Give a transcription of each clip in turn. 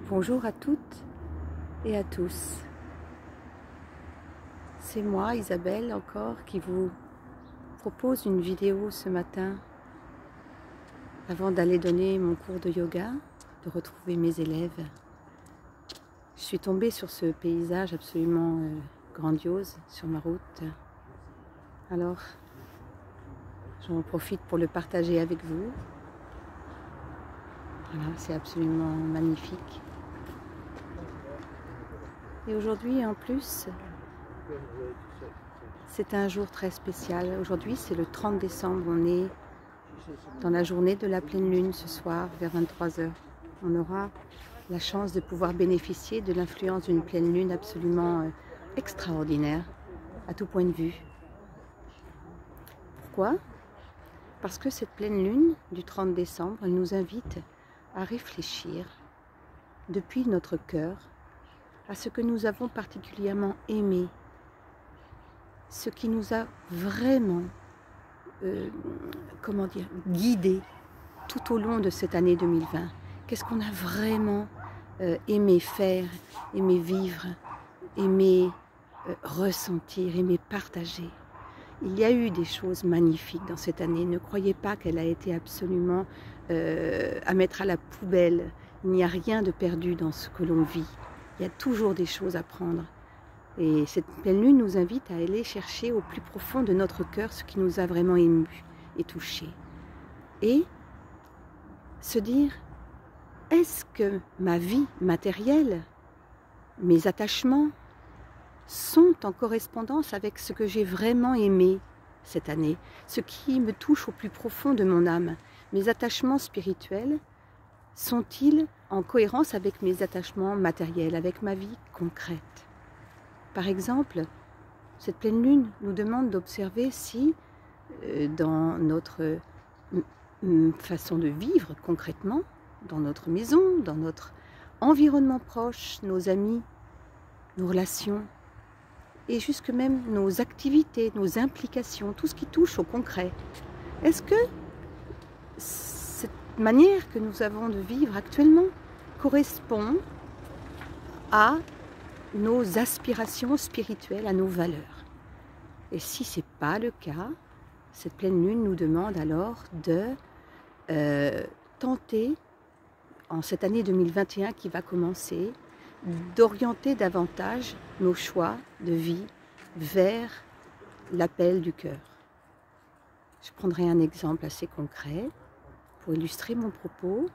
Bonjour à toutes et à tous. C'est moi, Isabelle, encore, qui vous propose une vidéo ce matin avant d'aller donner mon cours de yoga, de retrouver mes élèves. Je suis tombée sur ce paysage absolument grandiose sur ma route. Alors, j'en profite pour le partager avec vous. Voilà, c'est absolument magnifique. Et aujourd'hui, en plus, c'est un jour très spécial. Aujourd'hui, c'est le 30 décembre. On est dans la journée de la pleine lune ce soir, vers 23 h. On aura la chance de pouvoir bénéficier de l'influence d'une pleine lune absolument extraordinaire, à tout point de vue. Pourquoi? Parce que cette pleine lune du 30 décembre, elle nous invite à réfléchir depuis notre cœur à ce que nous avons particulièrement aimé, ce qui nous a vraiment guidé tout au long de cette année 2020. Qu'est-ce qu'on a vraiment aimé faire, aimé vivre, aimé ressentir, aimé partager. Il y a eu des choses magnifiques dans cette année. Ne croyez pas qu'elle a été absolument à mettre à la poubelle. Il n'y a rien de perdu dans ce que l'on vit. Il y a toujours des choses à prendre. Et cette pleine lune nous invite à aller chercher au plus profond de notre cœur ce qui nous a vraiment ému et touché. Et se dire, est-ce que ma vie matérielle, mes attachements, sont en correspondance avec ce que j'ai vraiment aimé cette année, ce qui me touche au plus profond de mon âme? Mes attachements spirituels sont-ils en cohérence avec mes attachements matériels, avec ma vie concrète? Par exemple, cette pleine lune nous demande d'observer si, dans notre façon de vivre concrètement, dans notre maison, dans notre environnement proche, nos amis, nos relations, et jusque même nos activités, nos implications, tout ce qui touche au concret. Est-ce que cette manière que nous avons de vivre actuellement correspond à nos aspirations spirituelles, à nos valeurs? Et si ce n'est pas le cas, cette pleine lune nous demande alors de tenter, en cette année 2021 qui va commencer, d'orienter davantage nos choix de vie vers l'appel du cœur. Je prendrai un exemple assez concret pour illustrer mon propos.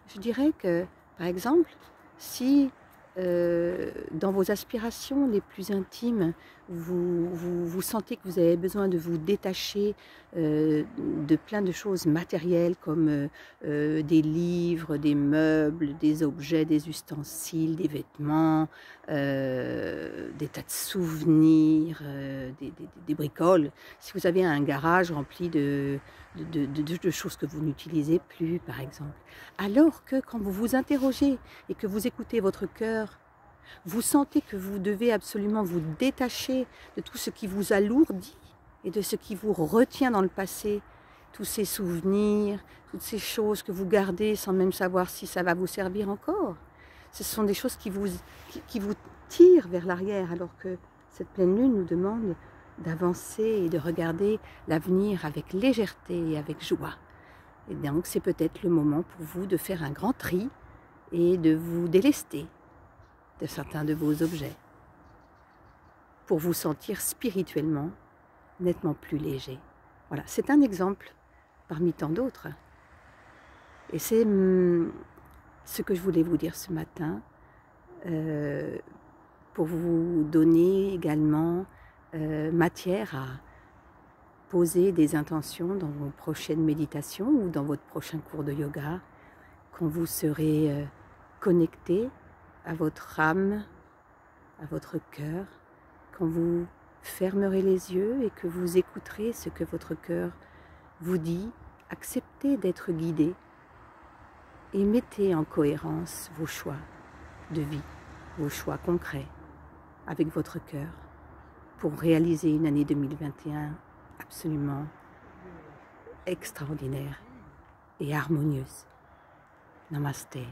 Je dirais que, par exemple, si dans vos aspirations les plus intimes, vous sentez que vous avez besoin de vous détacher de plein de choses matérielles comme des livres, des meubles, des objets, des ustensiles, des vêtements, des tas de souvenirs, des bricoles. Si vous avez un garage rempli de choses que vous n'utilisez plus, par exemple. Alors que quand vous vous interrogez et que vous écoutez votre cœur, vous sentez que vous devez absolument vous détacher de tout ce qui vous alourdit et de ce qui vous retient dans le passé, tous ces souvenirs, toutes ces choses que vous gardez sans même savoir si ça va vous servir encore. Ce sont des choses qui vous tirent vers l'arrière, alors que cette pleine lune nous demande d'avancer et de regarder l'avenir avec légèreté et avec joie. Et donc c'est peut-être le moment pour vous de faire un grand tri et de vous délester de certains de vos objets pour vous sentir spirituellement nettement plus léger. Voilà, c'est un exemple parmi tant d'autres. Et c'est ce que je voulais vous dire ce matin pour vous donner également matière à poser des intentions dans vos prochaines méditations ou dans votre prochain cours de yoga, quand vous serez connecté à votre âme, à votre cœur, quand vous fermerez les yeux et que vous écouterez ce que votre cœur vous dit, acceptez d'être guidé et mettez en cohérence vos choix de vie, vos choix concrets avec votre cœur pour réaliser une année 2021 absolument extraordinaire et harmonieuse. Namasté.